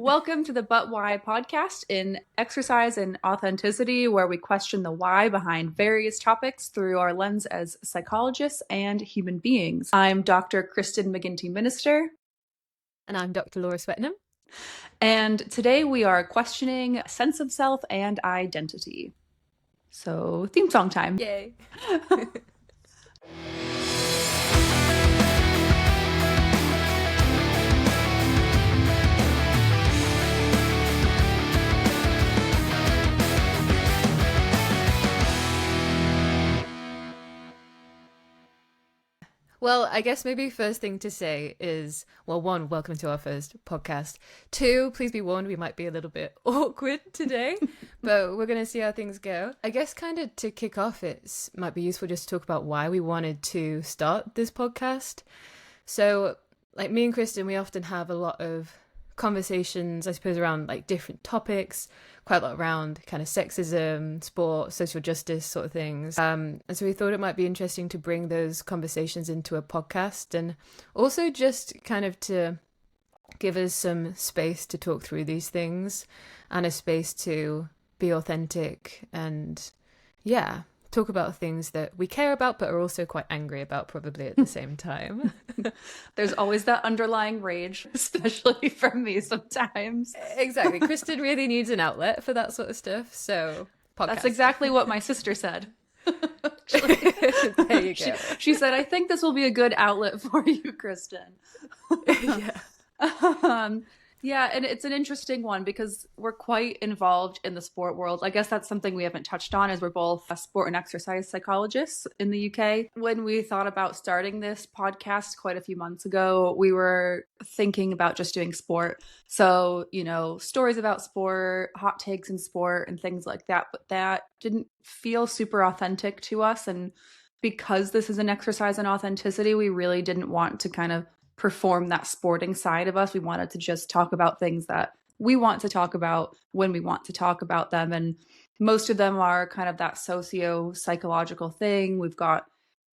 Welcome to the But Why podcast in exercise and authenticity, where we question the why behind various topics through our lens as psychologists and human beings. I'm Dr. Kristin Minister. And I'm Dr. Laura Swetnam. And today we are questioning sense of self and identity. So, theme song time. Yay. Well, I guess maybe first thing to say is, well, one, welcome to our first podcast. Two, please be warned, we might be a little bit awkward today, but we're going to see how things go. I guess kind of to kick off, it might be useful just to talk about why we wanted to start this podcast. So, like me and Kristin, we often have a lot of conversations, I suppose, around like different topics, quite a lot around kind of sexism, sport, social justice sort of things. And so we thought it might be interesting to bring those conversations into a podcast, and also just kind of to give us some space to talk through these things and a space to be authentic and, yeah, talk about things that we care about but are also quite angry about probably at the same time. There's always that underlying rage, especially from me sometimes. Exactly. Kristin really needs an outlet for that sort of stuff, so podcast. That's exactly what my sister said. There you go. She said, I think this will be a good outlet for you, Kristin. Yeah. Yeah, and it's an interesting one because we're quite involved in the sport world. I guess that's something we haven't touched on, is we're both sport and exercise psychologists in the UK. When we thought about starting this podcast quite a few months ago, we were thinking about just doing sport. So, you know, stories about sport, hot takes in sport and things like that. But that didn't feel super authentic to us. And because this is an exercise in authenticity, we really didn't want to kind of perform that sporting side of us. We wanted to just talk about things that we want to talk about when we want to talk about them. And most of them are kind of that socio-psychological thing. We've got,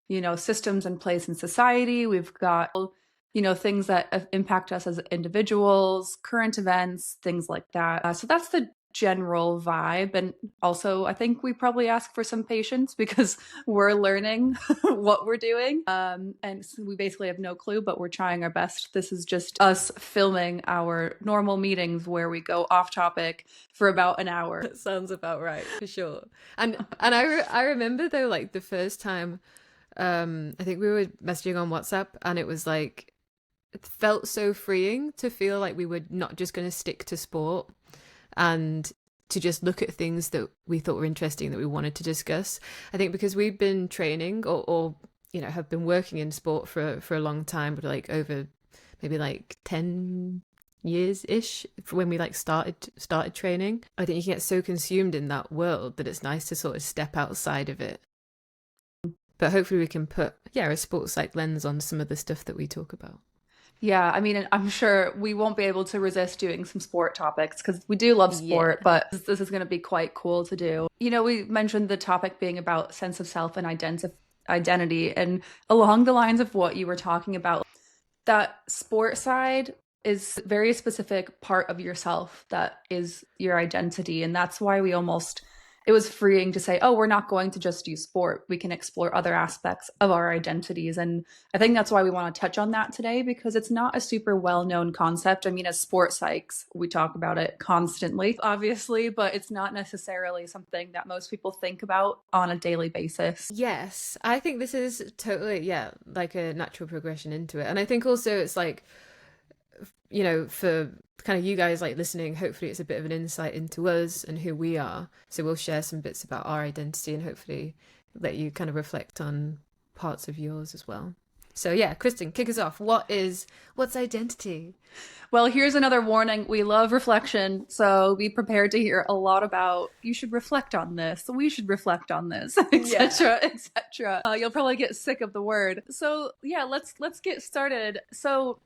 you know, systems in place in society. We've got, you know, things that impact us as individuals, current events, things like that. So that's the general vibe. And also, I think we probably ask for some patience because we're learning what we're doing. And so we basically have no clue, but we're trying our best. This is just us filming our normal meetings where we go off topic for about an hour. That sounds about right, for sure. And I remember though, like the first time, I think we were messaging on WhatsApp, and it was like, it felt so freeing to feel like we were not just going to stick to sport and to just look at things that we thought were interesting that we wanted to discuss. I think because we've been training or you know, have been working in sport for a long time, but like over maybe like 10 years-ish when we like started training. I think you can get so consumed in that world that it's nice to sort of step outside of it. But hopefully we can put, a sports psych lens on some of the stuff that we talk about. Yeah, I mean, I'm sure we won't be able to resist doing some sport topics because we do love sport, but this is going to be quite cool to do. You know, we mentioned the topic being about sense of self and identity, and along the lines of what you were talking about, that sport side is a very specific part of yourself that is your identity. And that's why it was freeing to say, oh, we're not going to just do sport. We can explore other aspects of our identities. And I think that's why we want to touch on that today, because it's not a super well-known concept. I mean, as sport psychs, we talk about it constantly, obviously, but it's not necessarily something that most people think about on a daily basis. Yes, I think this is totally, like a natural progression into it. And I think also it's like, you know, for kind of you guys like listening, hopefully it's a bit of an insight into us and who we are. So we'll share some bits about our identity and hopefully let you kind of reflect on parts of yours as well. So yeah, Kristin, kick us off. What's identity? Well, here's another warning. We love reflection. So be prepared to hear a lot about, you should reflect on this, we should reflect on this, etc., etc. You'll probably get sick of the word. So yeah, let's get started. So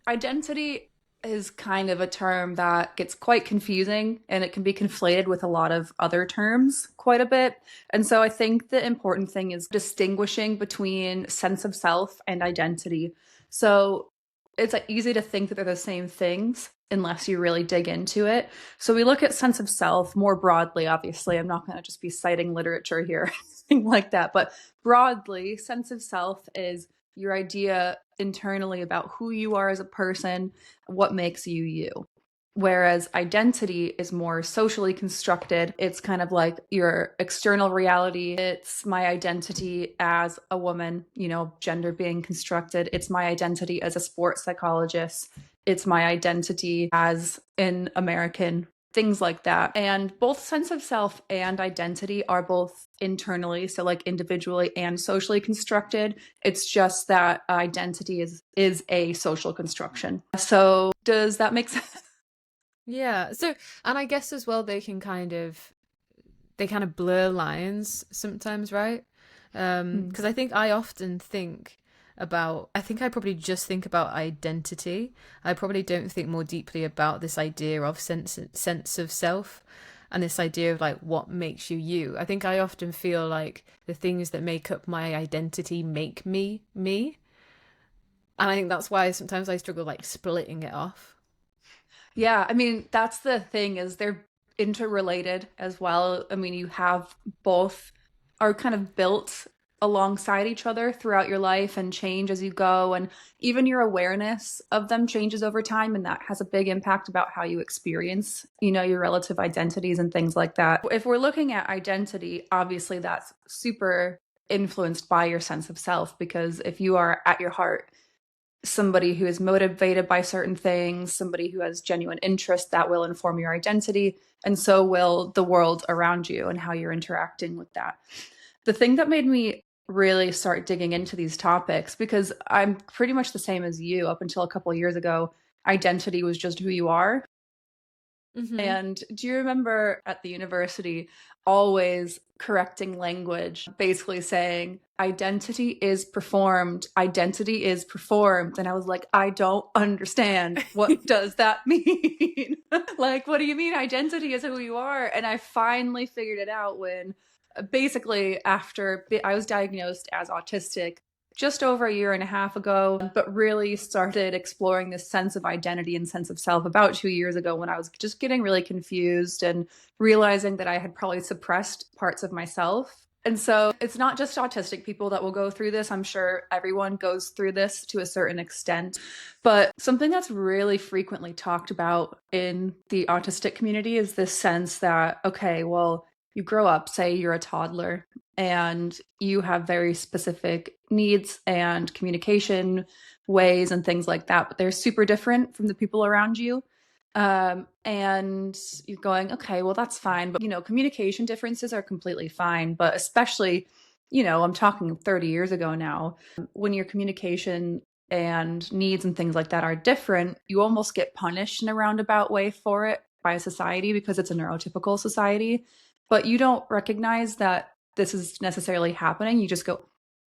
identity is kind of a term that gets quite confusing, and it can be conflated with a lot of other terms quite a bit. And so I think the important thing is distinguishing between sense of self and identity. So it's easy to think that they're the same things, unless you really dig into it. So we look at sense of self more broadly, obviously. I'm not going to just be citing literature here, anything like that. But broadly, sense of self is your idea internally about who you are as a person, what makes you you. Whereas identity is more socially constructed. It's kind of like your external reality. It's my identity as a woman, gender being constructed. It's my identity as a sports psychologist. It's my identity as an American, things like that. And both sense of self and identity are both internally, so like individually and socially constructed. It's just that identity is a social construction. So does that make sense? Yeah. So, and I guess as well, they kind of blur lines sometimes, right? Because I think I often think I think I probably just think about identity. I probably don't think more deeply about this idea of sense of self and this idea of like what makes you you. I think I often feel like the things that make up my identity make me me. And I think that's why sometimes I struggle like splitting it off. Yeah, I mean, that's the thing is they're interrelated as well. I mean, you have both are kind of built alongside each other throughout your life and change as you go. And even your awareness of them changes over time. And that has a big impact about how you experience, your relative identities and things like that. If we're looking at identity, obviously that's super influenced by your sense of self, because if you are at your heart somebody who is motivated by certain things, somebody who has genuine interest, that will inform your identity. And so will the world around you and how you're interacting with that. The thing that made me really start digging into these topics, because I'm pretty much the same as you up until a couple of years ago, identity was just who you are. Mm-hmm. And do you remember at the university always correcting language, basically saying identity is performed, identity is performed? And I was like, I don't understand. What does that mean? Like, what do you mean identity is who you are? And I finally figured it out when basically after I was diagnosed as autistic just over a year and a half ago, but really started exploring this sense of identity and sense of self about 2 years ago, when I was just getting really confused and realizing that I had probably suppressed parts of myself. And so it's not just autistic people that will go through this. I'm sure everyone goes through this to a certain extent. But something that's really frequently talked about in the autistic community is this sense that, okay, well, you grow up, say you're a toddler, and you have very specific needs and communication ways and things like that, but they're super different from the people around you. And you're going, okay, well, that's fine. But, communication differences are completely fine. But especially, I'm talking 30 years ago now, when your communication and needs and things like that are different, you almost get punished in a roundabout way for it by society because it's a neurotypical society. But you don't recognize that this is necessarily happening. You just go,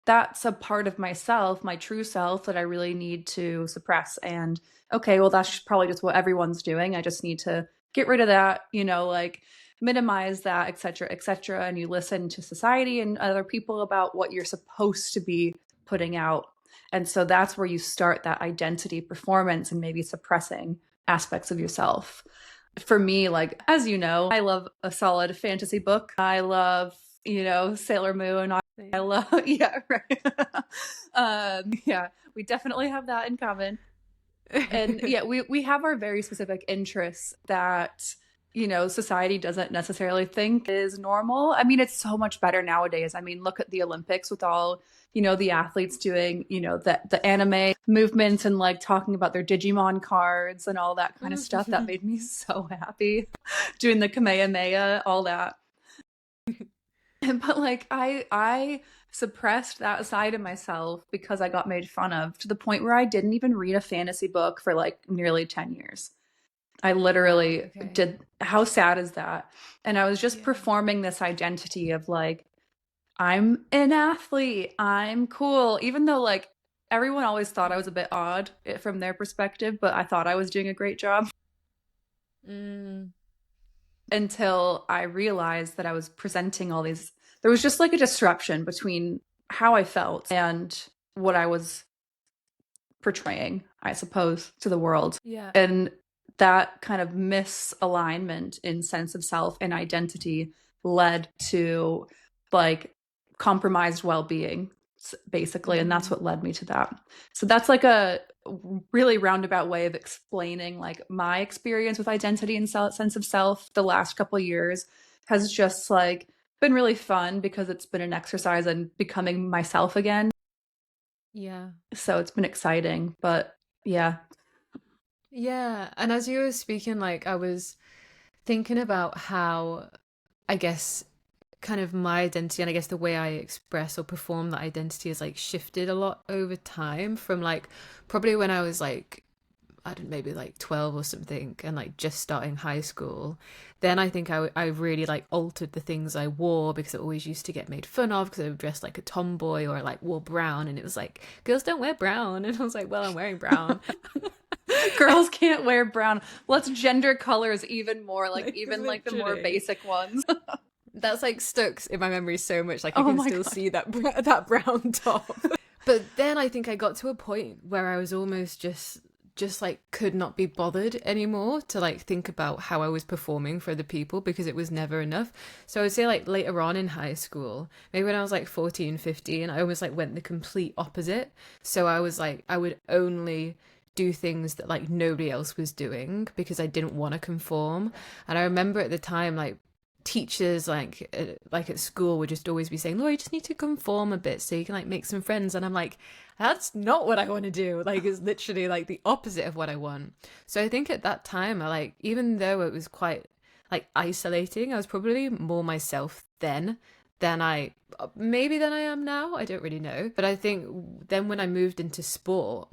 that's a part of myself, my true self, that I really need to suppress. And okay, well, that's probably just what everyone's doing. I just need to get rid of that, like minimize that, et cetera, et cetera. And you listen to society and other people about what you're supposed to be putting out. And so that's where you start that identity performance and maybe suppressing aspects of yourself. For me, like, as you know, I love a solid fantasy book. I love, Sailor Moon. I love, yeah, right. Yeah, we definitely have that in common. And yeah, we have our very specific interests that, society doesn't necessarily think is normal. I mean, it's so much better nowadays. I mean, look at the Olympics with all, the athletes doing, the anime movements and like talking about their Digimon cards and all that kind of stuff. That made me so happy. Doing the Kamehameha, all that. But like I suppressed that side of myself because I got made fun of, to the point where I didn't even read a fantasy book for like nearly 10 years. I literally Wow, okay. did. How sad is that? And I was just Yeah. performing this identity of like, I'm an athlete, I'm cool, even though like everyone always thought I was a bit odd from their perspective, but I thought I was doing a great job Mm. until I realized that I was presenting all these. There was just like a disruption between how I felt and what I was portraying, I suppose, to the world. Yeah. And that kind of misalignment in sense of self and identity led to like compromised well-being, basically, and that's what led me to that. So that's like a really roundabout way of explaining like my experience with identity and sense of self the last couple of years has just like been really fun because it's been an exercise in becoming myself again. Yeah. So it's been exciting, but yeah. Yeah. And as you were speaking, like I was thinking about how, I guess, kind of my identity and I guess the way I express or perform that identity has like shifted a lot over time from like probably when I was like, I don't know, maybe like 12 or something and like just starting high school. Then I think I really like altered the things I wore because I always used to get made fun of because I would dress like a tomboy or like wore brown and it was like, girls don't wear brown. And I was like, well, I'm wearing brown. Girls can't wear brown. Let's gender colors even more, like even like the more Literally. basic ones. That's like stuck in my memory so much. Like I Oh can my still God. see that brown top. But then I think I got to a point where I was almost just like could not be bothered anymore to like think about how I was performing for other people because it was never enough. So I would say like later on in high school, maybe when I was like 14, 15, I almost like went the complete opposite. So I was like I would only do things that like nobody else was doing because I didn't want to conform. And I remember at the time like teachers like at school would just always be saying, Laura, you just need to conform a bit so you can like make some friends. And I'm like, that's not what I want to do. Like it's literally like the opposite of what I want. So I think at that time I like, even though it was quite like isolating, I was probably more myself then than I maybe than I am now. I don't really know. But I think then when I moved into sport,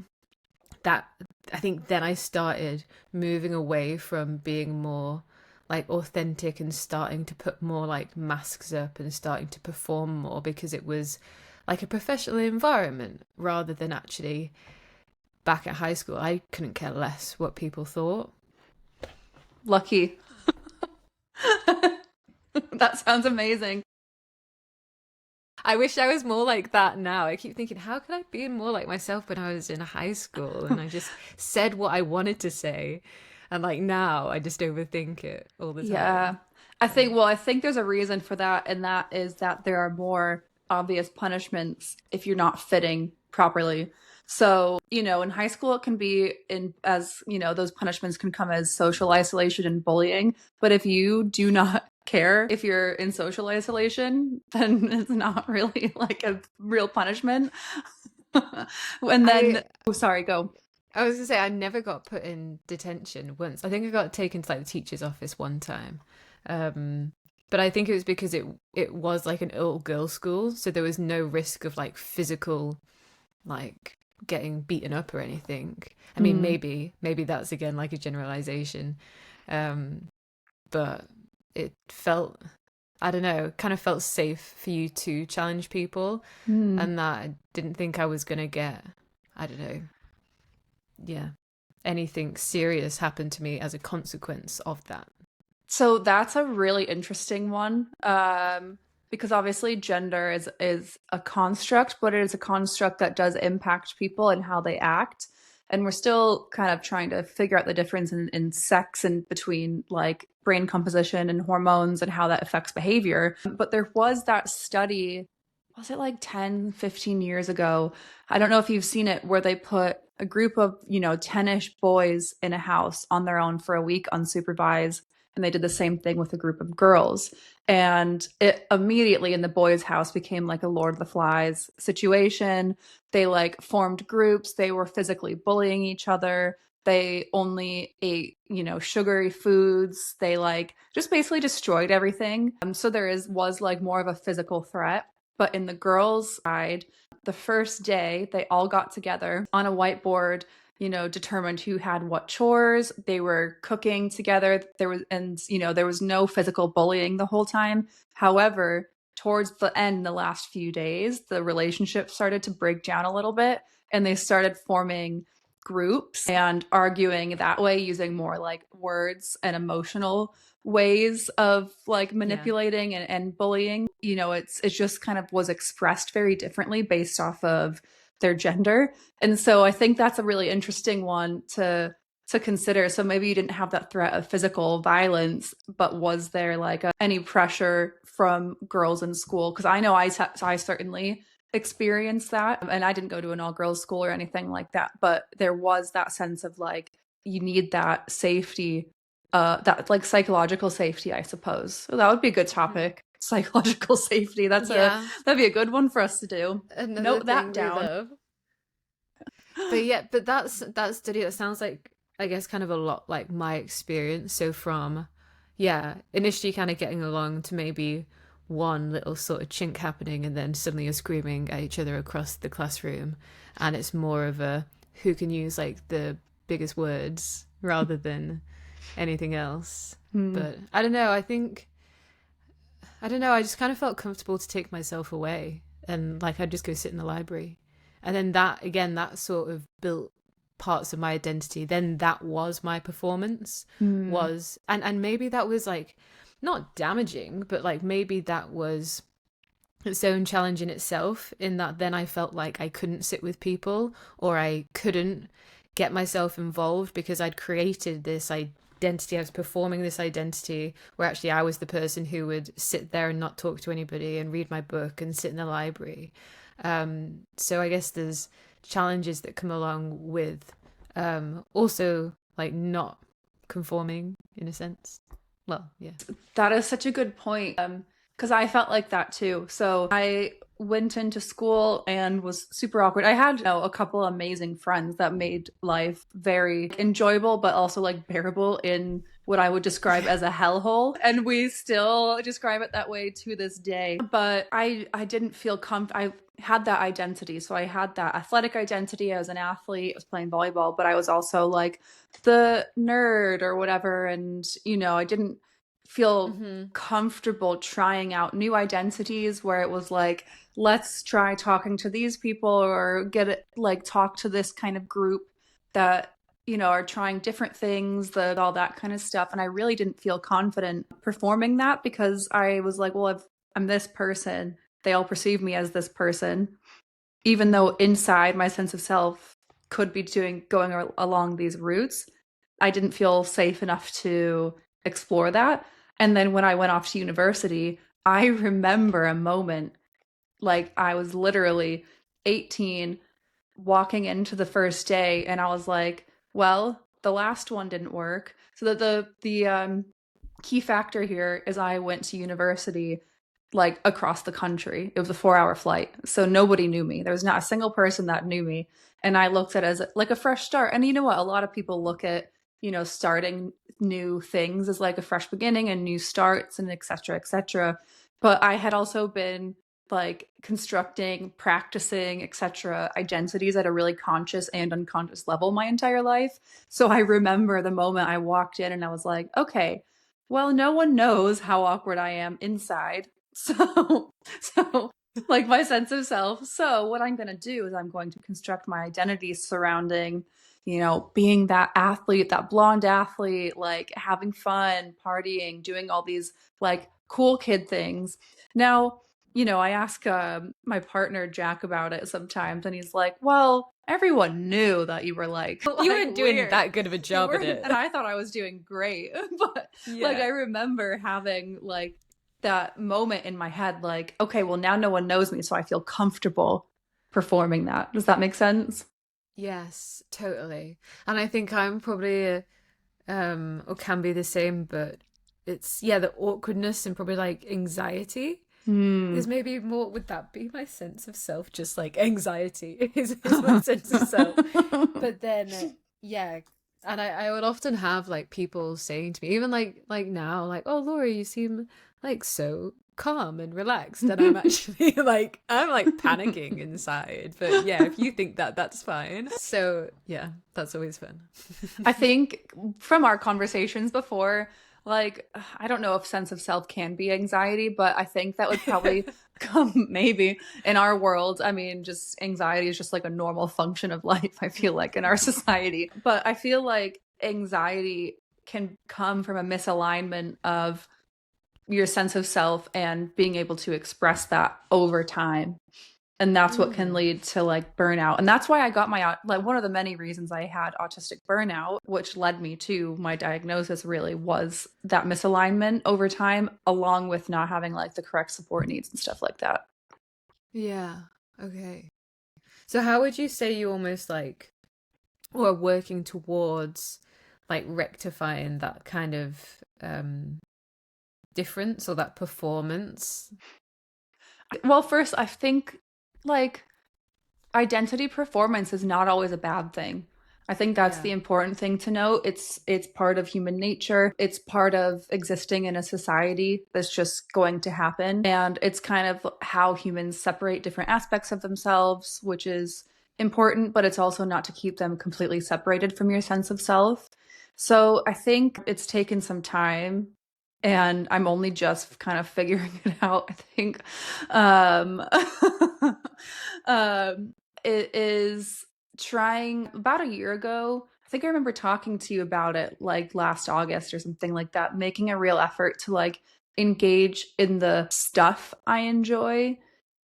that I think then I started moving away from being more like authentic and starting to put more like masks up and starting to perform more because it was like a professional environment rather than actually back at high school. I couldn't care less what people thought. Lucky. That sounds amazing. I wish I was more like that now. I keep thinking, how could I be more like myself when I was in high school and I just said what I wanted to say? And like now, I just overthink it all the Yeah. time. I think there's a reason for that, and that is that there are more obvious punishments if you're not fitting properly. So, in high school it can be in as, those punishments can come as social isolation and bullying, but if you do not care if you're in social isolation, then it's not really like a real punishment. And then, I oh, sorry, go. I was gonna say I never got put in detention once. I think I got taken to like the teacher's office one time. Um, but I think it was because it was like an all girls school, so there was no risk of like physical like getting beaten up or anything. I mean, Mm. maybe that's again like a generalization. Um, but it felt I don't know, kind of felt safe for you to challenge people Mm. and that I didn't think I was gonna get I don't know, yeah, anything serious happened to me as a consequence of that. So that's a really interesting one, because obviously gender is a construct, but it is a construct that does impact people and how they act. And we're still kind of trying to figure out the difference in sex and between like brain composition and hormones and how that affects behavior. But there was that study, was it like 10, 15 years ago? I don't know if you've seen it, where they put a group of, 10-ish boys in a house on their own for a week unsupervised, and they did the same thing with a group of girls. And it immediately in the boys' house became like a Lord of the Flies situation. They like formed groups, they were physically bullying each other. They only ate, sugary foods. They like just basically destroyed everything. So there was like more of a physical threat. But in the girls' side, the first day they all got together on a whiteboard, determined who had what chores. They were cooking together. There was no physical bullying the whole time. However, towards the end, the last few days, the relationship started to break down a little bit, and they started forming groups and arguing that way using more like words and emotional ways of like Yeah. manipulating and bullying. It just kind of was expressed very differently based off of their gender. And so I think that's a really interesting one to to consider. So maybe you didn't have that threat of physical violence, but was there like any pressure from girls in school? Because I know I certainly experienced that, and I didn't go to an all girls school or anything like that, but there was that sense of like you need that safety, that like psychological safety, I suppose. So that would be a good topic. Psychological safety. That'd be a good one for us to do. Another Note that thing we down. love. But yeah, but that study, that sounds like, I guess, kind of a lot like my experience. So from, yeah, initially kind of getting along to maybe one little sort of chink happening, and then suddenly you're screaming at each other across the classroom, and it's more of a who can use like the biggest words rather than anything else. But I don't know, I just kind of felt comfortable to take myself away, and like I'd just go sit in the library. And then that, again, that sort of built parts of my identity. Then that was my performance, was, and maybe that was like not damaging, but like maybe that was its own challenge in itself, in that then I felt like I couldn't sit with people, or I couldn't get myself involved because I'd created this identity. I was performing this identity where actually I was the person who would sit there and not talk to anybody and read my book and sit in the library. So I guess there's challenges that come along with also like not conforming in a sense. Well, yeah. That is such a good point. Because I felt like that too. So I went into school and was super awkward. I had, a couple amazing friends that made life very enjoyable, but also like bearable in what I would describe as a hellhole. And we still describe it that way to this day. But I didn't feel I had that identity. So I had that athletic identity. I was an athlete. I was playing volleyball, but I was also like the nerd or whatever. And, I didn't feel comfortable trying out new identities where it was like, let's try talking to these people, or talk to this kind of group that, are trying different things, all that kind of stuff. And I really didn't feel confident performing that, because I was like, well, I'm this person, they all perceive me as this person, even though inside my sense of self could be going along these routes. I didn't feel safe enough to explore that. And then when I went off to university, I remember a moment, like I was literally 18 walking into the first day, and I was like, well, the last one didn't work. So that the key factor here is I went to university like across the country. It was a 4-hour flight. So nobody knew me. There was not a single person that knew me. And I looked at it as like a fresh start. And you know what? A lot of people look at, starting new things as like a fresh beginning and new starts and et cetera, et cetera. But I had also been like constructing, practicing, etc. identities at a really conscious and unconscious level my entire life. So I remember the moment I walked in and I was like, okay, well, no one knows how awkward I am inside. So like my sense of self. So what I'm going to do is I'm going to construct my identity surrounding, being that athlete, that blonde athlete, like having fun, partying, doing all these like cool kid things. Now, I ask my partner Jack about it sometimes, and he's like, well, everyone knew that you were like You weren't doing weird. that good of a job at it. And I thought I was doing great. But like I remember having like that moment in my head, like, okay, well, now no one knows me, so I feel comfortable performing that. Does that make sense? Yes, totally. And I think I'm probably or can be the same, but it's the awkwardness and probably like anxiety. Because maybe more, would that be my sense of self? Just like anxiety is my sense of self. But then, and I would often have like people saying to me, even like now, like, oh, Laura, you seem like so calm and relaxed. And I'm actually like, I'm like panicking inside. But yeah, if you think that, that's fine. So yeah, that's always fun. I think from our conversations before, like, I don't know if sense of self can be anxiety, but I think that would probably come maybe in our world. I mean, just anxiety is just like a normal function of life, I feel like, in our society. But I feel like anxiety can come from a misalignment of your sense of self and being able to express that over time. And that's what can lead to like burnout. And that's why I got my, like, one of the many reasons I had autistic burnout, which led me to my diagnosis, really was that misalignment over time, along with not having like the correct support needs and stuff like that. Yeah. Okay. So how would you say you almost like or working towards like rectifying that kind of difference or that performance? Well, first, I think like identity performance is not always a bad thing. I think that's Yeah. the important thing to note. It's part of human nature. It's part of existing in a society that's just going to happen. And it's kind of how humans separate different aspects of themselves, which is important, but it's also not to keep them completely separated from your sense of self. So I think it's taken some time and I'm only just kind of figuring it out, I think. Um, it is trying about a year ago. I think I remember talking to you about it like last August or something like that, making a real effort to like engage in the stuff I enjoy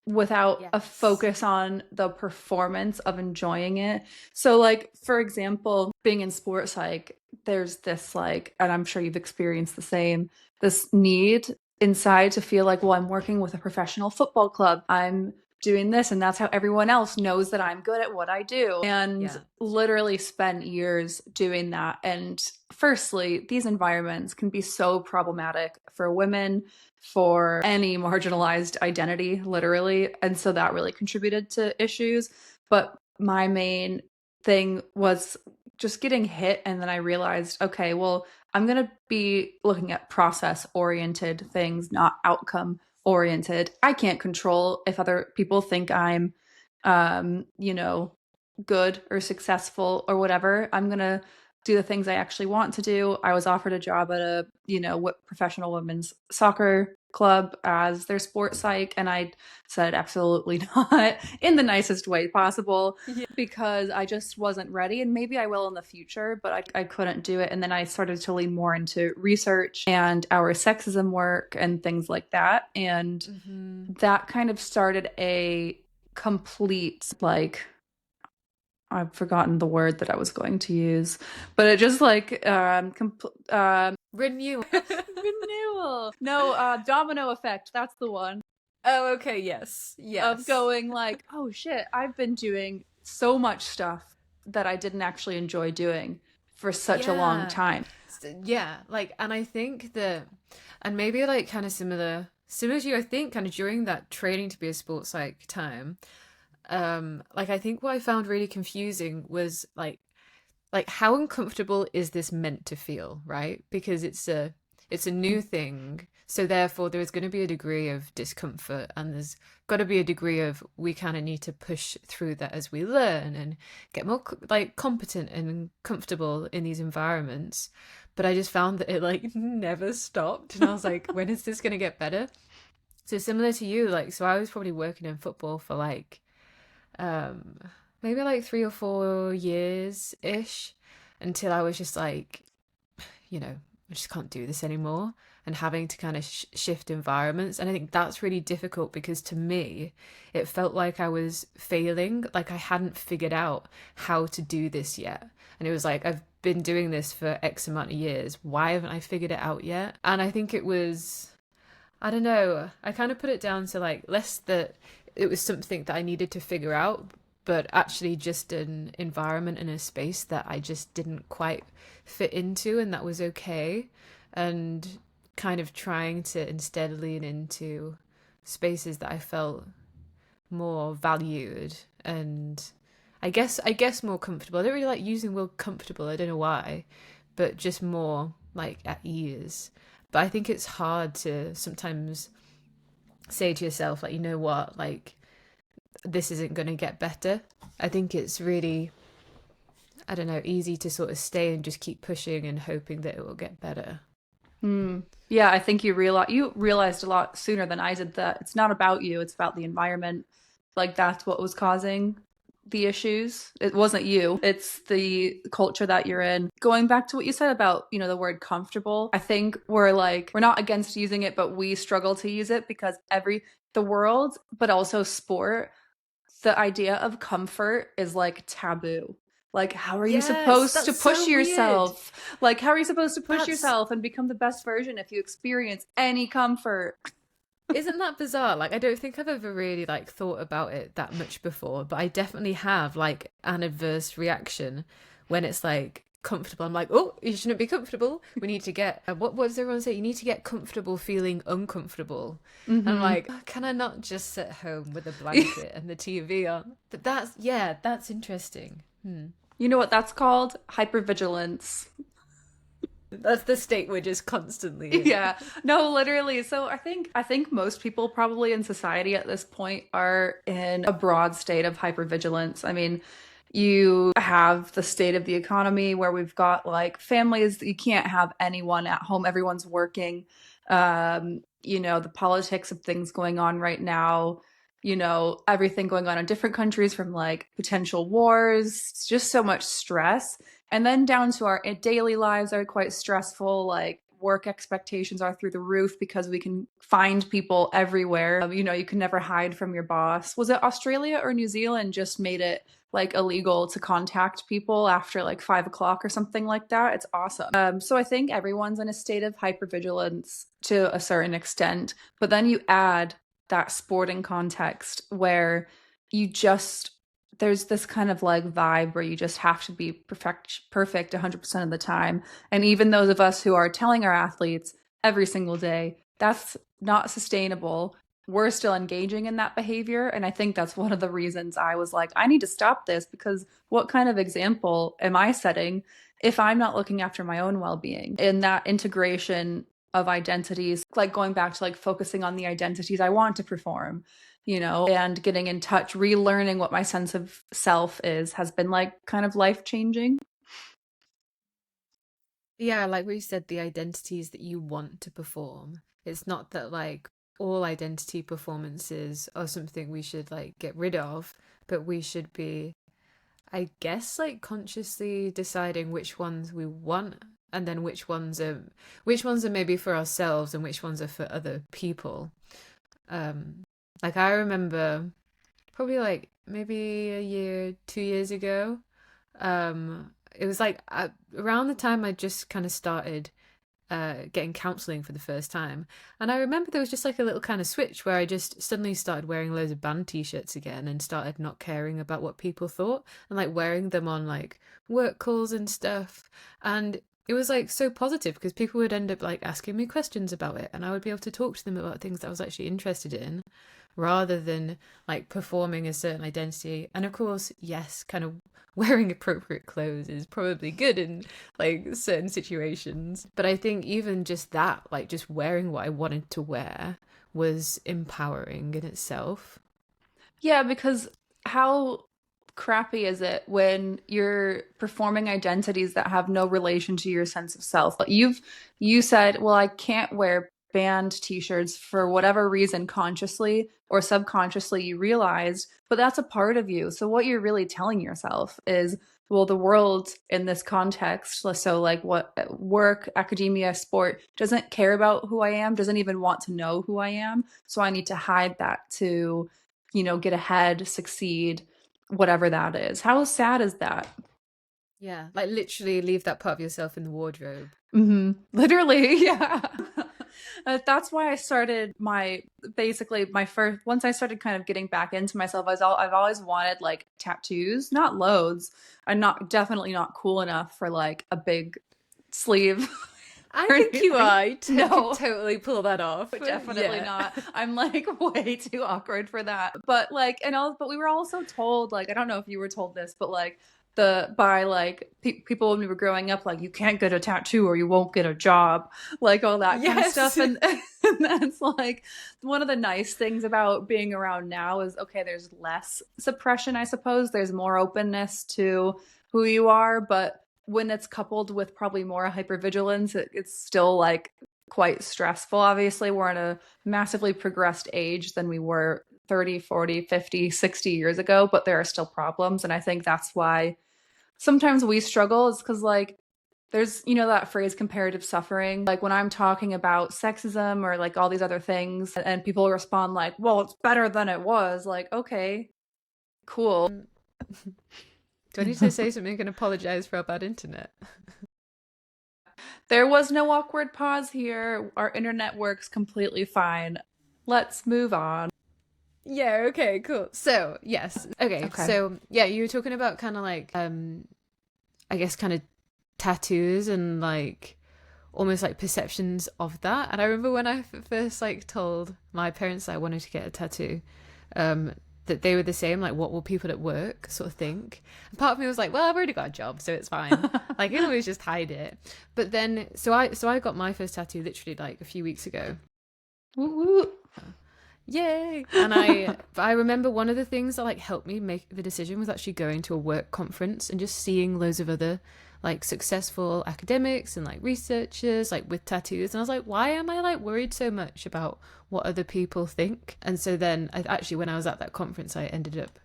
without a Yes. focus on the performance of enjoying it. So like for example, being in sports psych, there's this like, and I'm sure you've experienced the same, this need inside to feel like, well, I'm working with a professional football club. I'm doing this, and that's how everyone else knows that I'm good at what I do. And Yeah. literally spent years doing that. And firstly, these environments can be so problematic for women, for any marginalized identity, literally. And so that really contributed to issues. But my main thing was just getting hit. And then I realized, okay, well, I'm going to be looking at process oriented things, not outcome oriented. I can't control if other people think I'm, you know, good or successful or whatever. I'm going to do the things I actually want to do. I was offered a job at a, professional women's soccer club as their sports psych. And I said, absolutely not, in the nicest way possible, Yeah. because I just wasn't ready. And maybe I will in the future, but I couldn't do it. And then I started to lean more into research and our sexism work and things like that. And Mm-hmm. that kind of started a complete, like, I've forgotten the word that I was going to use, but it just like Renew. renewal. No, domino effect. That's the one. Oh, okay. Yes. Of Yes. going like, oh shit, I've been doing so much stuff that I didn't actually enjoy doing for such a long Yeah. time. Yeah. Like, and I think that, and maybe like kind of similar to you, I think kind of during that training to be a sports psych time, like I think what I found really confusing was like how uncomfortable is this meant to feel, right? Because it's a new thing, so therefore there is going to be a degree of discomfort, and there's got to be a degree of we kind of need to push through that as we learn and get more like competent and comfortable in these environments. But I just found that it like never stopped, and I was like, when is this going to get better? So similar to you, like, so I was probably working in football for like um maybe like 3 or 4 years ish until I was just like, I just can't do this anymore, and having to kind of shift environments. And I think that's really difficult because to me it felt like I was failing, like I hadn't figured out how to do this yet. And it was like, I've been doing this for X amount of years, why haven't I figured it out yet? And I think it was, I don't know, I kind of put it down to like less that it was something that I needed to figure out, but actually just an environment and a space that I just didn't quite fit into, and that was okay. And kind of trying to instead lean into spaces that I felt more valued and I guess more comfortable. I don't really like using the word comfortable, I don't know why, but just more like at ease. But I think it's hard to sometimes say to yourself, like, you know what, like, this isn't going to get better. I think it's really, I don't know, easy to sort of stay and just keep pushing and hoping that it will get better. Hmm. Yeah, I think you realized a lot sooner than I did that it's not about you, it's about the environment. Like that's what was causing the issues. It wasn't you. It's the culture that you're in. Going back to what you said about, the word comfortable, I think we're not against using it, but we struggle to use it because the world, but also sport the idea of comfort is like taboo. Like, how are you Yes, supposed to that's push so weird. yourself? Like, how are you supposed to push That's yourself and become the best version if you experience any comfort? Isn't that bizarre? Like, I don't think I've ever really like thought about it that much before, but I definitely have like an adverse reaction when it's like comfortable. I'm like, oh, you shouldn't be comfortable. We need to get what does everyone say? You need to get comfortable feeling uncomfortable. And I'm Mm-hmm. like, "Oh, can I not just sit home with a blanket and the TV on? But that's yeah, that's interesting. Hmm. You know what that's called? Hypervigilance. That's the state we're just constantly in. Yeah. No, literally. So I think most people probably in society at this point are in a broad state of hypervigilance. I mean, you have the state of the economy where we've got like families, you can't have anyone at home, everyone's working. The politics of things going on right now, everything going on in different countries from like potential wars, just so much stress. And then down to our daily lives are quite stressful, like work expectations are through the roof because we can find people everywhere. You can never hide from your boss. Was it Australia or New Zealand just made it like illegal to contact people after like 5 o'clock or something like that? It's awesome. So I think everyone's in a state of hypervigilance to a certain extent, but then you add that sporting context where you just there's this kind of like vibe where you just have to be perfect 100% of the time. And even those of us who are telling our athletes every single day that's not sustainable, we're still engaging in that behavior. And I think that's one of the reasons I was like, I need to stop this, because what kind of example am I setting if I'm not looking after my own well-being? In that integration of identities, like going back to like focusing on the identities I want to perform, and getting in touch, relearning what my sense of self is, has been like kind of life changing. Yeah, like we said, the identities that you want to perform. It's not that like all identity performances are something we should like get rid of, but we should be, I guess, like consciously deciding which ones we want and then which ones are maybe for ourselves and which ones are for other people. Um, like I remember probably like maybe a year, 2 years ago. It was like around the time I just kind of started getting counseling for the first time. And I remember there was just like a little kind of switch where I just suddenly started wearing loads of band t-shirts again and started not caring about what people thought and like wearing them on like work calls and stuff. And it was like so positive because people would end up like asking me questions about it and I would be able to talk to them about things that I was actually interested in rather than like performing a certain identity. And of course, yes, kind of wearing appropriate clothes is probably good in like certain situations. But I think even just that, like just wearing what I wanted to wear, was empowering in itself. Yeah, because how crappy is it when you're performing identities that have no relation to your sense of self? You said, well, I can't wear band t-shirts for whatever reason, consciously or subconsciously you realized, but that's a part of you. So what you're really telling yourself is, well, the world in this context, so like what work, academia, sport, doesn't care about who I am, doesn't even want to know who I am. So I need to hide that to get ahead, succeed, whatever that is. How sad is that? Yeah, like literally leave that part of yourself in the wardrobe. Literally, yeah. That's why I started basically my first, once I started kind of getting back into myself, I've always wanted like tattoos, not loads. I'm not definitely not cool enough for like a big sleeve I or think you anything. are. Could No, totally pull that off. definitely Yeah. not. I'm like way too awkward for that. But like, but we were also told, like, I don't know if you were told this, but like by like people when we were growing up, like you can't get a tattoo or you won't get a job, like all that kind of Yes. stuff. And that's like one of the nice things about being around now is, okay, there's less suppression, I suppose. There's more openness to who you are, but when it's coupled with probably more hypervigilance, it's still like quite stressful. Obviously, we're in a massively progressed age than we were 30, 40, 50, 60 years ago, but there are still problems. And I think that's why sometimes we struggle, is because like there's that phrase comparative suffering. Like when I'm talking about sexism or like all these other things and people respond like, well, it's better than it was, like, okay, Cool. Do I need to say something and apologize for our bad internet? There was no awkward pause here. Our internet works completely fine. Let's move on. Yeah, okay, cool. So, yes. Okay, Okay. so yeah, you were talking about kind of like I guess kind of tattoos and like almost like perceptions of that. And I remember when I first like told my parents that I wanted to get a tattoo, um, that they were the same, like what will people at work sort of think? And part of me was like, well, I've already got a job, so it's fine. Like, I can always just hide it. But then, so I got my first tattoo literally like a few weeks ago. Woo woo. Yay! And I remember one of the things that like helped me make the decision was actually going to a work conference and just seeing loads of other like successful academics and like researchers like with tattoos, and I was like, why am I like worried so much about what other people think? And so then actually when I was at that conference I ended up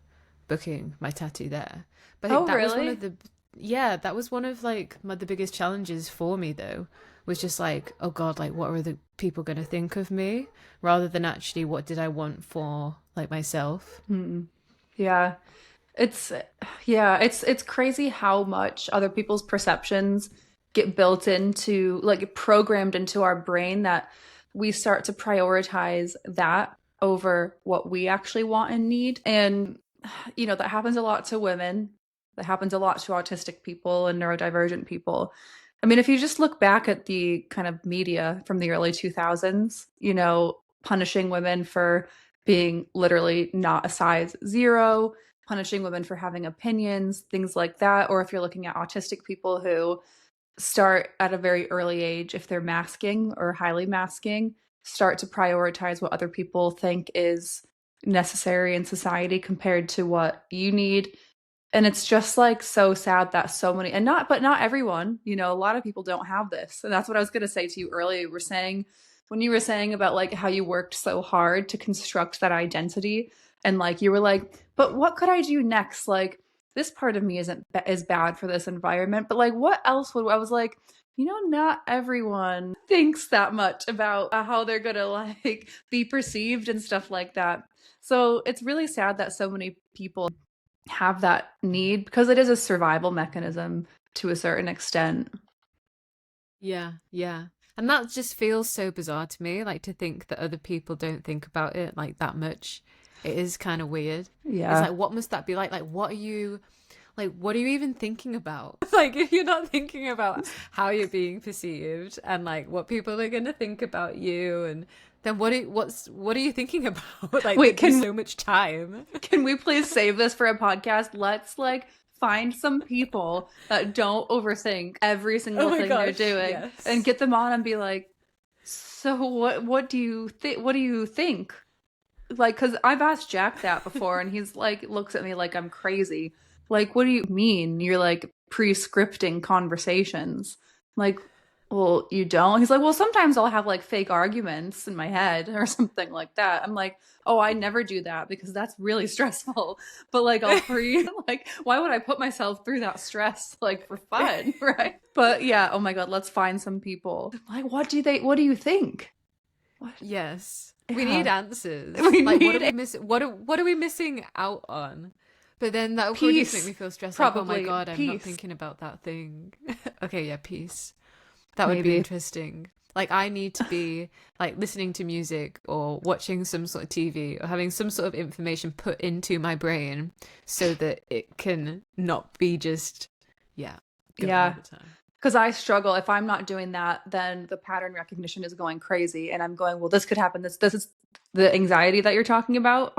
booking my tattoo there. But I think Oh, that was one really? of the that was one of like the biggest challenges for me though, was just like, oh god, like what are the people going to think of me, rather than actually what did I want for like myself. Mm. Yeah. It's it's crazy how much other people's perceptions get built into, like programmed into our brain, that we start to prioritize that over what we actually want and need. And that happens a lot to women. That happens a lot to autistic people and neurodivergent people. I mean, if you just look back at the kind of media from the early 2000s, punishing women for being literally not a size zero, punishing women for having opinions, things like that. Or if you're looking at autistic people who start at a very early age, if they're masking or highly masking, start to prioritize what other people think is necessary in society compared to what you need. And it's just like so sad that so many, and not everyone, a lot of people don't have this. And that's what I was going to say to you earlier. When you were saying about like how you worked so hard to construct that identity, and like you were like, but what could I do next? Like, this part of me isn't is bad for this environment, but like what else would I was like, not everyone thinks that much about how they're gonna like be perceived and stuff like that. So it's really sad that so many people have that need, because it is a survival mechanism to a certain extent. Yeah. And that just feels so bizarre to me, like to think that other people don't think about it like that much. It is kind of weird. It's Yeah. like, what must that be like? What are you even thinking about? Like, if you're not thinking about how you're being perceived and like what people are going to think about you, and then what are you thinking about? Like, Wait, that gives so much time. can we please save this for a podcast? Let's like find some people that don't overthink every Oh single my thing they're gosh, doing and yes. get them on and be like, so what do you think? What do you think? Like, because I've asked Jack that before, and he's like looks at me like I'm crazy. Like, what do you mean you're like pre-scripting conversations? Like, well, you don't. He's like, well, sometimes I'll have like fake arguments in my head or something like that. I'm like, oh, I never do that because that's really stressful. But like, I'll pre like, why would I put myself through that stress like for fun, right? But yeah, oh my God, let's find some people. Like, what do you think? What? Yes. We need Yeah, answers. we Like, what are need we missing? What are we missing out on? But then that would probably just make peace, me feel stressed. Like, oh my probably god, I'm not peace, thinking about that thing. Okay, yeah, peace. That would be maybe. interesting. Like, I need to be like listening to music or watching some sort of TV or having some sort of information put into my brain so that it can not be just, yeah, going all Yeah, the time. because I struggle. If I'm not doing that, then the pattern recognition is going crazy, and I'm going, well, this could happen. This is the anxiety that you're talking about.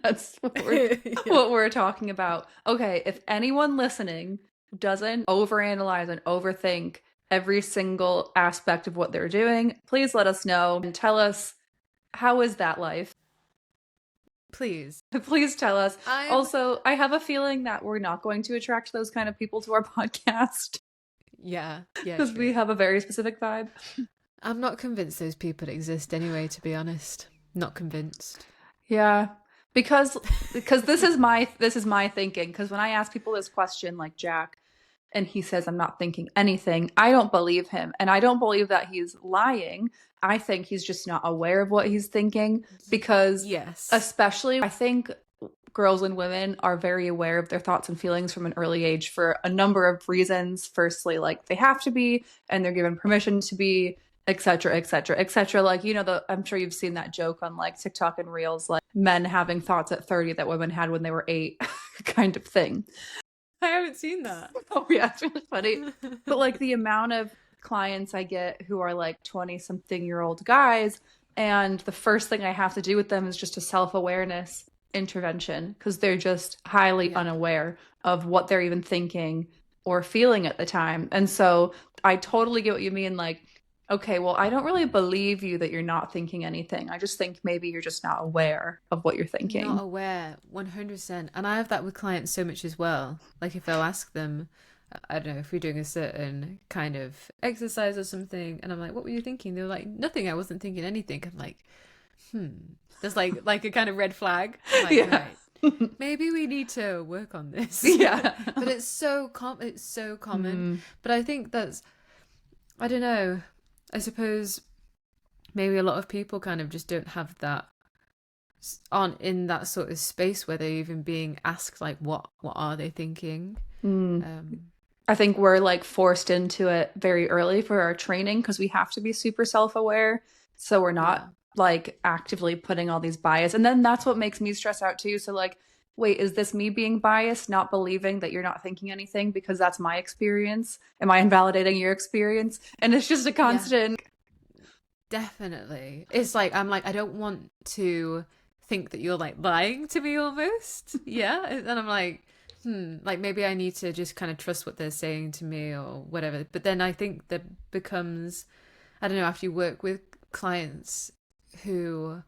That's Yeah. what we're talking about. Okay, if anyone listening doesn't overanalyze and overthink every single aspect of what they're doing, please let us know and tell us, how is that life? Please. Please tell us. I'm, Also, I have a feeling that we're not going to attract those kind of people to our podcast yeah, because we true. have a very specific vibe. I'm not convinced those people exist anyway, to be honest. Not convinced. Yeah. Because this is my thinking, because when I ask people this question like Jack, and he says I'm not thinking anything, I don't believe him, and I don't believe that he's lying. I think he's just not aware of what he's thinking, because Yes. especially I think girls and women are very aware of their thoughts and feelings from an early age for a number of reasons. Firstly, like they have to be, and they're given permission to be, et cetera, et cetera, et cetera. Like, I'm sure you've seen that joke on like TikTok and Reels, like men having thoughts at 30 that women had when they were 8, kind of thing. I haven't seen that. Oh, yeah, it's really funny. But like the amount of clients I get who are like 20-something-year-old guys, and the first thing I have to do with them is just a self-awareness intervention because they're just highly unaware of what they're even thinking or feeling at the time. And so I totally get what you mean. Like, okay, well, I don't really believe you that you're not thinking anything. I just think maybe you're just not aware of what you're Not thinking. aware, 100%. And I have that with clients so much as well. Like if I'll ask them, I don't know, if we're doing a certain kind of exercise or something, and I'm like, what were you thinking? They were like, nothing, I wasn't thinking anything. I'm like, hmm. There's like a kind of red flag. I'm like, Yeah. right. Maybe we need to work on this. Yeah. But it's so common. Mm. But I think that's, I don't know. I suppose maybe a lot of people kind of just don't have that, aren't in that sort of space where they're even being asked like what are they thinking. Mm. um I think we're like forced into it very early for our training because we have to be super self-aware. So we're yeah not like actively putting all these bias. And then that's what makes me stress out too. So like, wait, is this me being biased, not believing that you're not thinking anything because that's my experience? Am I invalidating your experience? And it's just a yeah, constant. definitely. It's like I'm like, I don't want to think that you're like lying to me almost. Yeah. And I'm like, like maybe I need to just kind of trust what they're saying to me or whatever. But then I think that becomes, I don't know, after you work with clients who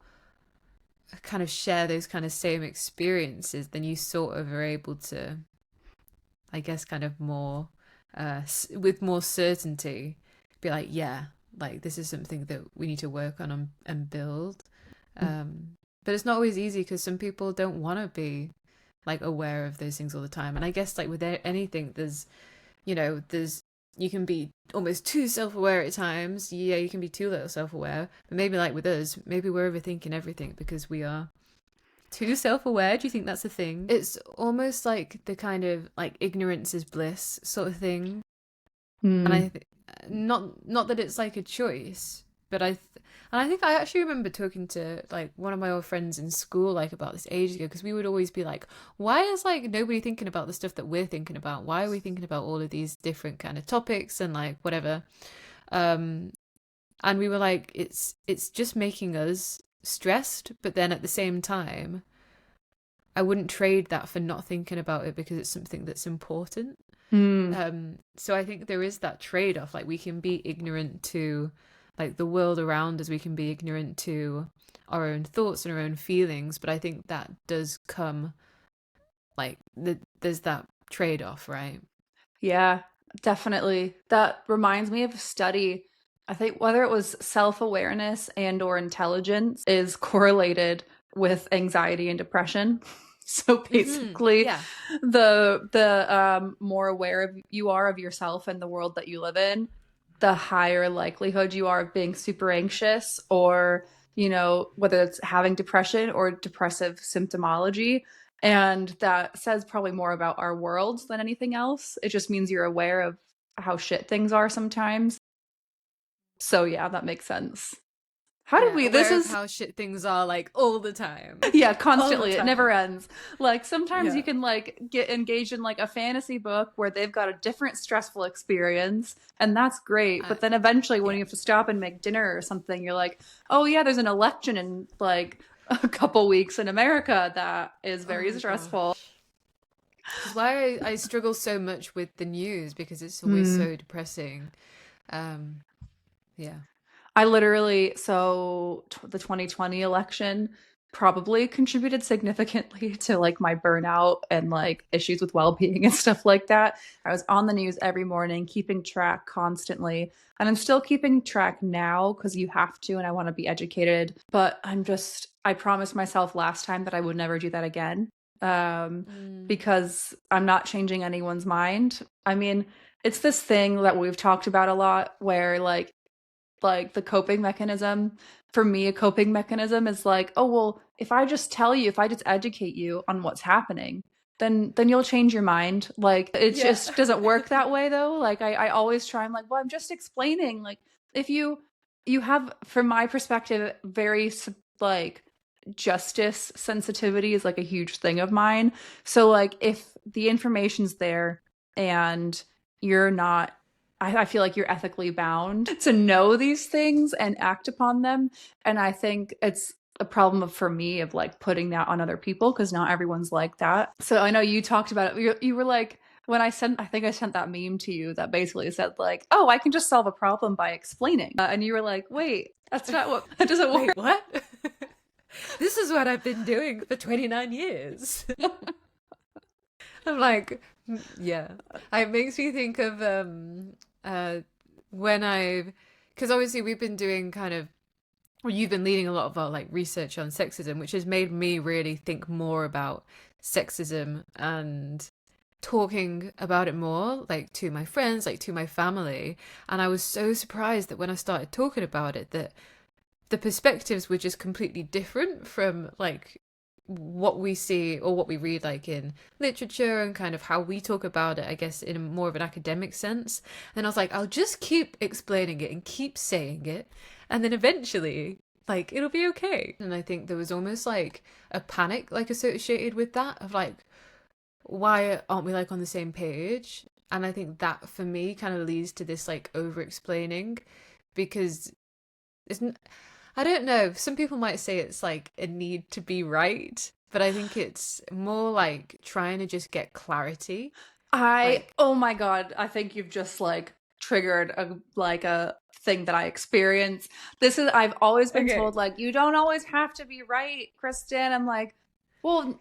kind of share those kind of same experiences, then you sort of are able to, I guess, kind of more, with more certainty, be like, yeah, like this is something that we need to work on and build. But it's not always easy because some people don't want to be like aware of those things all the time. And I guess like with anything, there's you can be almost too self-aware at times. Yeah, you can be too little self-aware. But maybe like with us, maybe we're overthinking everything because we are too self-aware. Do you think that's a thing? It's almost like the kind of like ignorance is bliss sort of thing. And Mm. not that it's like a choice, but and I think I actually remember talking to like one of my old friends in school like about this ages ago because we would always be like, why is like nobody thinking about the stuff that we're thinking about? Why are we thinking about all of these different kind of topics and like whatever? Um, and we were like, it's just making us stressed, but then at the same time, I wouldn't trade that for not thinking about it because it's something that's important. Mm. So I think there is that trade-off. Like we can be ignorant to like the world around us, we can be ignorant to our own thoughts and our own feelings, but I think that does come like there's that trade-off, right? Yeah, definitely. That reminds me of a study. I think whether it was self-awareness and or intelligence is correlated with anxiety and depression. So basically, Yeah. the more aware you are of yourself and the world that you live in, the higher likelihood you are of being super anxious or, whether it's having depression or depressive symptomology. And that says probably more about our world than anything else. It just means you're aware of how shit things are sometimes. So yeah, that makes sense. How did Yeah, we? This aware of is how shit things are like all the time. yeah, All the constantly. It never time. ends. Like sometimes you Yeah. can like get engaged in like a fantasy book where they've got a different stressful experience, and that's great. Uh, But then eventually when yeah. you have to stop and make dinner or something, you're like, "Oh yeah, there's an election in like a couple weeks in America that is Oh very my stressful." gosh. Which is why I struggle so much with the news because it's always Hmm. so depressing. Um, yeah. I literally, so the 2020 election probably contributed significantly to like my burnout and like issues with well-being and stuff like that. I was on the news every morning, keeping track constantly. And I'm still keeping track now because you have to, and I want to be educated. But I promised myself last time that I would never do that again. Um, Mm. because I'm not changing anyone's mind. I mean, it's this thing that we've talked about a lot where like like the coping mechanism. For me, a coping mechanism is like, oh, well, if I just tell you, if I just educate you on what's happening, then you'll change your mind. Like it just doesn't work that way though. Like I always try, I'm like, well, I'm just explaining. Like if you have, from my perspective, very like justice sensitivity is like a huge thing of mine. So like if the information's there and you're not, I feel like you're ethically bound to know these things and act upon them. And I think it's a problem for me of like putting that on other people because not everyone's like that. So I know you talked about it. You were like, when I think I sent that meme to you that basically said like, oh, I can just solve a problem by explaining. And you were like, wait, that's not what, that doesn't work. Wait, what? This is what I've been doing for 29 years. I'm like, yeah. It makes me think of when because obviously we've been doing kind of, well, you've been leading a lot of our like research on sexism, which has made me really think more about sexism and talking about it more, like to my friends, like to my family. And I was so surprised that when I started talking about it, that the perspectives were just completely different from like what we see or what we read like in literature and kind of how we talk about it, I guess, in more of an academic sense. And I was like, I'll just keep explaining it and keep saying it, and then eventually like it'll be okay. And I think there was almost like a panic like associated with that of like, why aren't we like on the same page? And I think that for me kind of leads to this like over explaining, because it's I don't know, some people might say it's like a need to be right, but I think it's more like trying to just get clarity. Oh my God, I think you've just like triggered a thing that I experience. I've always been told like, you don't always have to be right, Kristin. I'm like, well,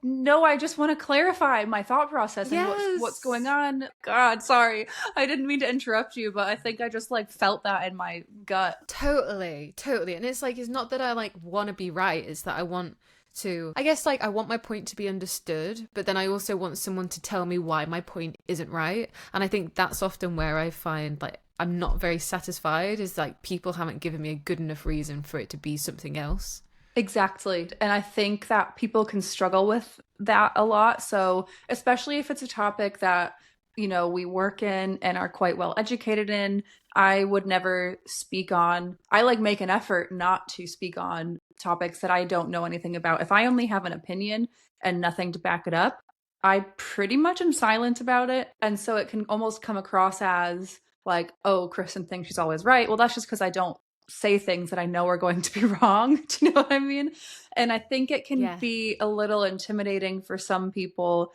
no, I just want to clarify my thought process and what's going on. God, sorry. I didn't mean to interrupt you, but I think I just like felt that in my gut. Totally. And it's like, it's not that I like want to be right, it's that I want to, I guess like I want my point to be understood, but then I also want someone to tell me why my point isn't right. And I think that's often where I find like I'm not very satisfied, is like people haven't given me a good enough reason for it to be something else. Exactly. And I think that people can struggle with that a lot. So, especially if it's a topic that, we work in and are quite well educated in, I would never speak on. I like make an effort not to speak on topics that I don't know anything about. If I only have an opinion and nothing to back it up, I pretty much am silent about it. And so it can almost come across as like, oh, Kristin thinks she's always right. Well, that's just because I don't say things that I know are going to be wrong. Do you know what I mean? And I think it can be a little intimidating for some people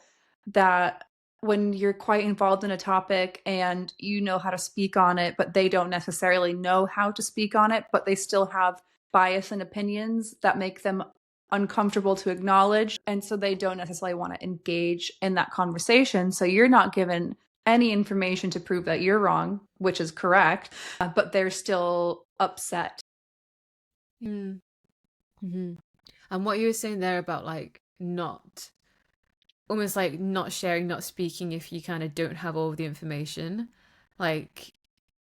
that when you're quite involved in a topic and you know how to speak on it, but they don't necessarily know how to speak on it, but they still have bias and opinions that make them uncomfortable to acknowledge. And so they don't necessarily want to engage in that conversation. So you're not given any information to prove that you're wrong, which is correct, but they're still upset. Mm-hmm. And what you were saying there about like not, almost like not sharing, not speaking if you kind of don't have all of the information, like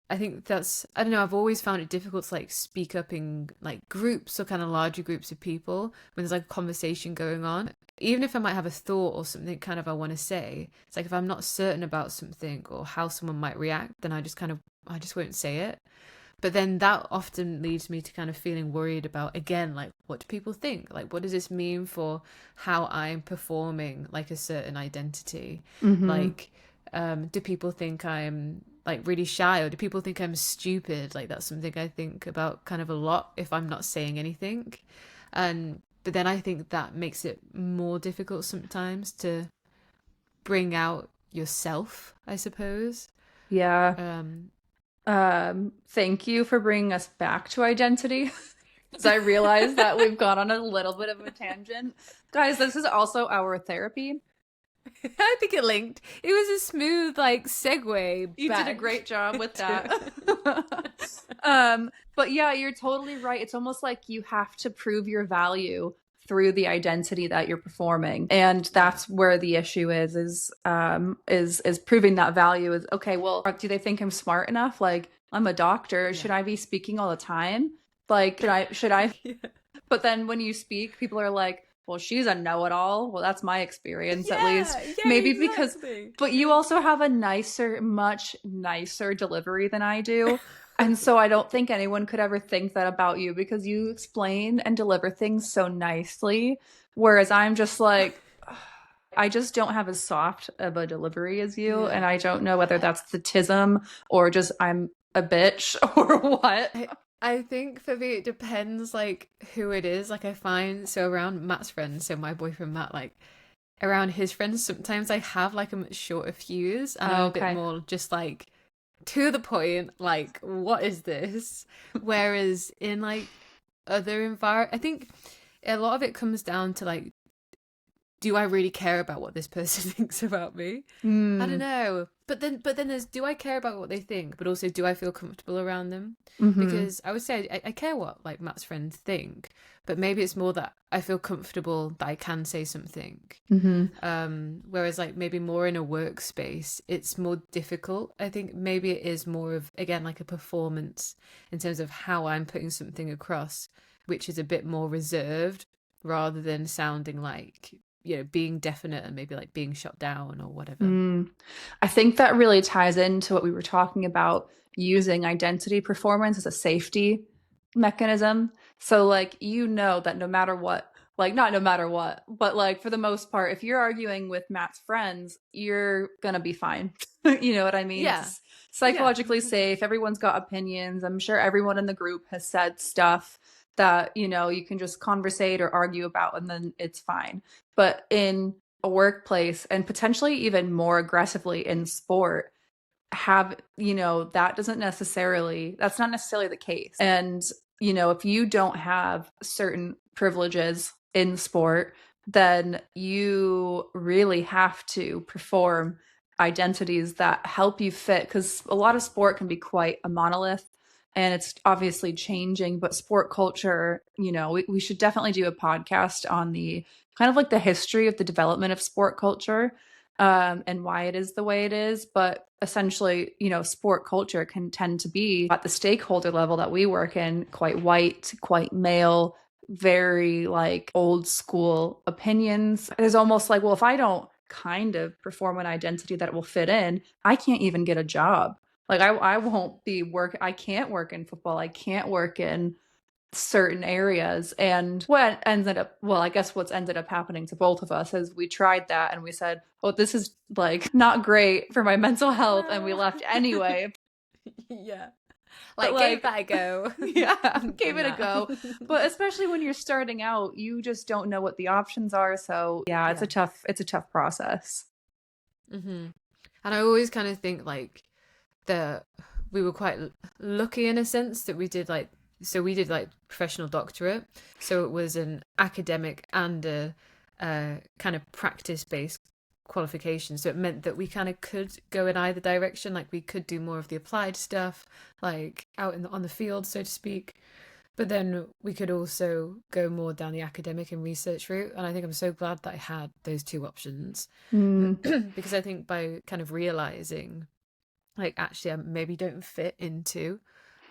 I think that's, I don't know, I've always found it difficult to like speak up in like groups or kind of larger groups of people when there's like a conversation going on. Even if I might have a thought or something kind of I want to say, it's like if I'm not certain about something or how someone might react, then I just won't say it. But then that often leads me to kind of feeling worried about, again, like, what do people think? Like, what does this mean for how I'm performing like a certain identity? Mm-hmm. Like, do people think I'm like really shy, or do people think I'm stupid? Like, that's something I think about kind of a lot if I'm not saying anything. But then I think that makes it more difficult sometimes to bring out yourself, I suppose. Yeah. Thank you for bringing us back to identity. Because I realize that we've gone on a little bit of a tangent. Guys, this is also our therapy. I think it linked. It was a smooth, like, segue. You did a great job with that. But yeah, you're totally right. It's almost like you have to prove your value through the identity that you're performing, and that's where the issue is proving that value is okay. Well, do they think I'm smart enough? Like I'm a doctor. Yeah. Should I be speaking all the time? Like, should I Yeah. but then when you speak, people are like, well, she's a know-it-all. Well, that's my experience, at least. Yeah, Maybe because, exactly. but you also have a nicer, much nicer delivery than I do. And so I don't think anyone could ever think that about you because you explain and deliver things so nicely. Whereas I'm just like, I just don't have as soft of a delivery as you. Yeah. And I don't know whether that's the tism or just I'm a bitch or what. I think for me it depends like who it is. Like I find so around Matt's friends, so my boyfriend Matt, like around his friends, sometimes I have like a much shorter fuse and I'm a bit Okay. more just like to the point, like what is this? Whereas in like other environment, I think a lot of it comes down to like, do I really care about what this person thinks about me? I don't Mm. know. But then there's, do I care about what they think, but also do I feel comfortable around them? Mm-hmm. Because I would say I care what like Matt's friends think, but maybe it's more that I feel comfortable that I can say something. Mm-hmm. Whereas like maybe more in a workspace, it's more difficult. I think maybe it is more of again like a performance in terms of how I'm putting something across, which is a bit more reserved rather than sounding like, you know, being definite and maybe like being shot down or whatever. Mm. I think that really ties into what we were talking about using identity performance as a safety mechanism. So, like, you know that no matter what, like, not no matter what, but like for the most part, if you're arguing with Matt's friends, you're gonna be fine. You know what I mean? Yeah. It's Yeah. psychologically safe. Everyone's got opinions. I'm sure everyone in the group has said stuff that, you can just conversate or argue about and then it's fine. But in a workplace and potentially even more aggressively in sport have that's not necessarily the case. And if you don't have certain privileges in sport, then you really have to perform identities that help you fit, because a lot of sport can be quite a monolith and it's obviously changing. But sport culture, we should definitely do a podcast on the kind of like the history of the development of sport culture, and why it is the way it is. But essentially, sport culture can tend to be at the stakeholder level that we work in quite white, quite male, very like old school opinions. It's almost like, well, if I don't kind of perform an identity that will fit in, I can't even get a job. Like I won't be I can't work in football. I can't work in certain areas. And I guess what's ended up happening to both of us is we tried that and we said, oh, this is like not great for my mental health, and we No. left anyway. Yeah. But Like gave like, that a go. yeah, gave it a Nah. go. But especially when you're starting out, you just don't know what the options are. So yeah, Yeah. it's a tough process. And I always kind of think like that we were quite lucky in a sense that we did like, so we did like professional doctorate, so it was an academic and a kind of practice based qualification, so it meant that we kind of could go in either direction, like we could do more of the applied stuff like out on the field, so to speak, but then we could also go more down the academic and research route. And I think I'm so glad that I had those two options. Mm. Because I think by kind of realizing like actually I maybe don't fit into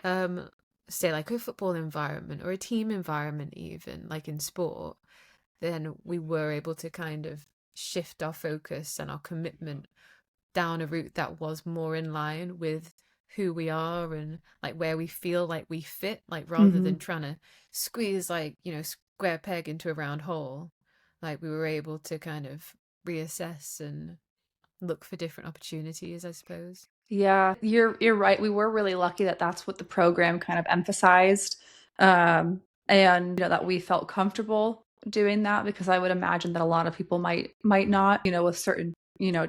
um say like a football environment or a team environment, even like in sport, then we were able to kind of shift our focus and our commitment down a route that was more in line with who we are and like where we feel like we fit, like rather Hmm. than trying to squeeze like, you know, square peg into a round hole. Like we were able to kind of reassess and look for different opportunities, I suppose. Yeah, you're right. We were really lucky that that's what the program kind of emphasized, and that we felt comfortable doing that, because I would imagine that a lot of people might not, with certain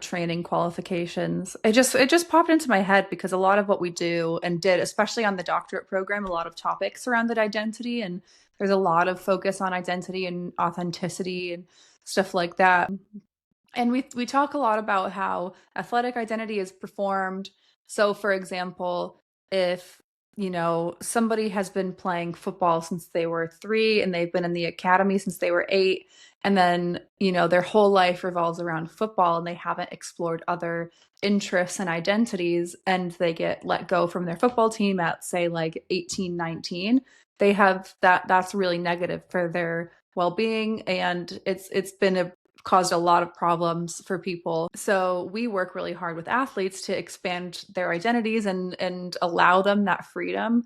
training qualifications. It just popped into my head because a lot of what we do and did, especially on the doctorate program, a lot of topics surrounded identity, and there's a lot of focus on identity and authenticity and stuff like that. And we talk a lot about how athletic identity is performed. So, for example, if somebody has been playing football since they were 3 and they've been in the academy since they were 8. And then, their whole life revolves around football and they haven't explored other interests and identities, and they get let go from their football team at, say, like 18, 19. They have that's really negative for their well-being, and caused a lot of problems for people. So we work really hard with athletes to expand their identities and allow them that freedom.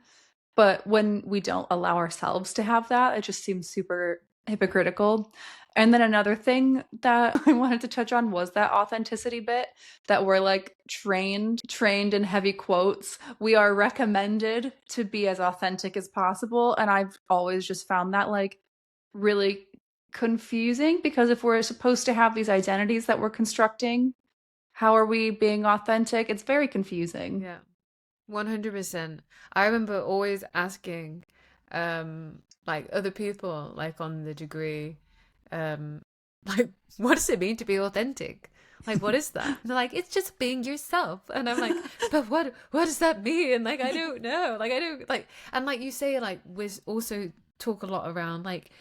But when we don't allow ourselves to have that, it just seems super hypocritical. And then another thing that I wanted to touch on was that authenticity bit, that we're like trained in heavy quotes. We are recommended to be as authentic as possible. And I've always just found that like really confusing, because if we're supposed to have these identities that we're constructing, how are we being authentic? It's very confusing. Yeah, 100%. I remember always asking, like other people, like on the degree, um, like, what does it mean to be authentic? Like, what is that? And they're like, it's just being yourself. And I'm like, but what does that mean? Like, I don't know. Like, I don't like, and like you say, like, we also talk a lot around like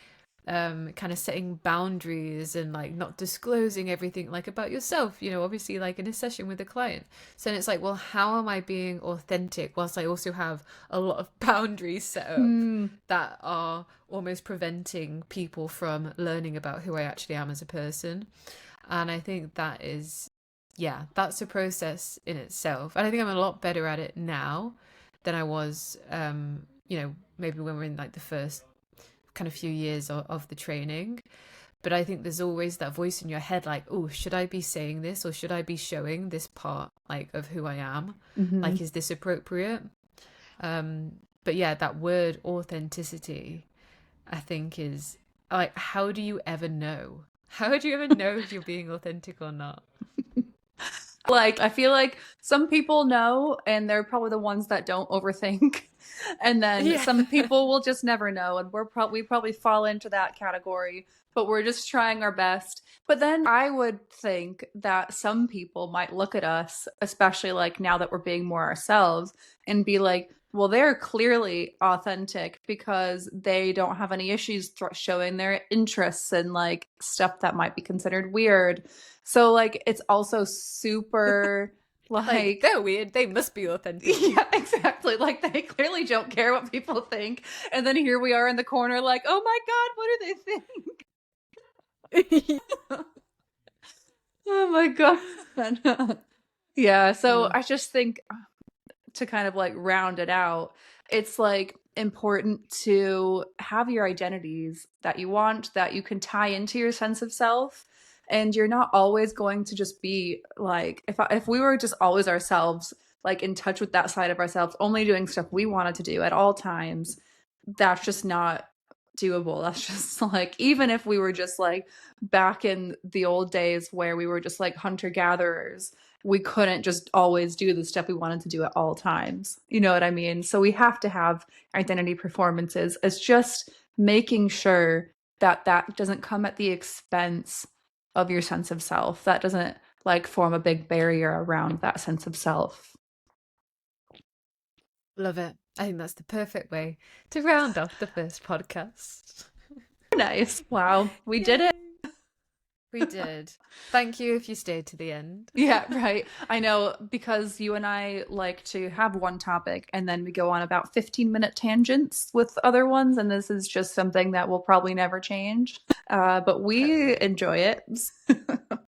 kind of setting boundaries and like not disclosing everything like about yourself, obviously like in a session with a client. So then it's like, well, how am I being authentic whilst I also have a lot of boundaries set up that are almost preventing people from learning about who I actually am as a person? And I think that is, yeah, that's a process in itself. And I think I'm a lot better at it now than I was, maybe when we're in like the first kind of few years of the training. But I think there's always that voice in your head like, oh, should I be saying this, or should I be showing this part like of who I am? Like, is this appropriate? But yeah, that word authenticity, I think, is like, how do you ever know? How do you ever know if you're being authentic or not? Like, I feel like some people know, and they're probably the ones that don't overthink. And then Yeah. some people will just never know, and we probably fall into that category, but we're just trying our best. But then I would think that some people might look at us, especially like now that we're being more ourselves, and be like, well, they're clearly authentic because they don't have any issues showing their interests and like stuff that might be considered weird. So like it's also super Like, like they're weird. They must be authentic. yeah, exactly. Like they clearly don't care what people think. And then here we are in the corner like, "Oh my God, what do they think?" Oh my God. Yeah, so I just think to kind of like round it out, it's like important to have your identities that you want, that you can tie into your sense of self. And you're not always going to just be like, if we were just always ourselves, like in touch with that side of ourselves, only doing stuff we wanted to do at all times, that's just not doable. That's just like, even if we were just like back in the old days where we were just like hunter gatherers, we couldn't just always do the stuff we wanted to do at all times. You know what I mean? So we have to have identity performances. It's just making sure that that doesn't come at the expense of your sense of self. That doesn't like form a big barrier around that sense of self. Love it. I think that's the perfect way to round off the first podcast. Nice. Wow. We did it. We did. Thank you if you stayed to the end. Yeah, right. I know, because you and I like to have one topic and then we go on about 15-minute tangents with other ones. And this is just something that will probably never change. But we enjoy it.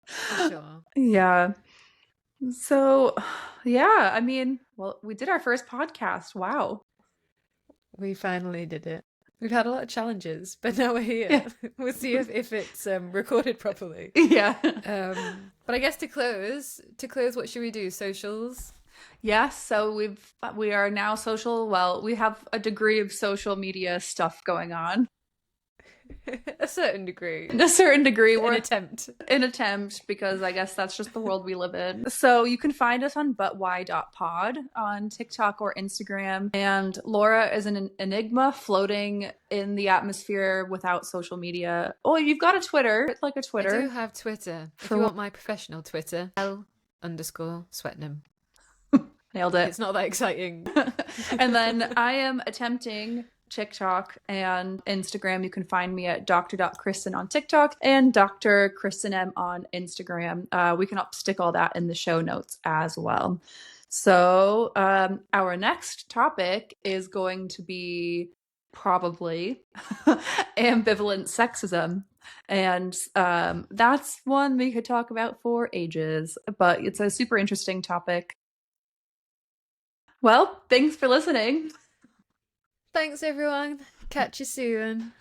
For sure. Yeah. So, yeah, I mean, well, we did our first podcast. Wow. We finally did it. We've had a lot of challenges, but now we're here. Yeah. We'll see if it's recorded properly. Yeah. But I guess to close, what should we do? Socials? Yes, so we are now social. Well, we have a degree of social media stuff going on. A certain degree. A certain degree. An attempt. An attempt, because I guess that's just the world we live in. So you can find us on butwhy.pod on TikTok or Instagram. And Laura is an enigma floating in the atmosphere without social media. Oh, you've got a Twitter. It's like a Twitter. I do have Twitter. If you want my professional Twitter, L_Swetnam. Nailed it. It's not that exciting. And then I am attempting TikTok and Instagram. You can find me at dr.kristin on TikTok and Dr. Kristin M on Instagram. We can stick all that in the show notes as well. So our next topic is going to be probably ambivalent sexism. And that's one we could talk about for ages, but it's a super interesting topic. Well, thanks for listening. Thanks, everyone. Catch you soon.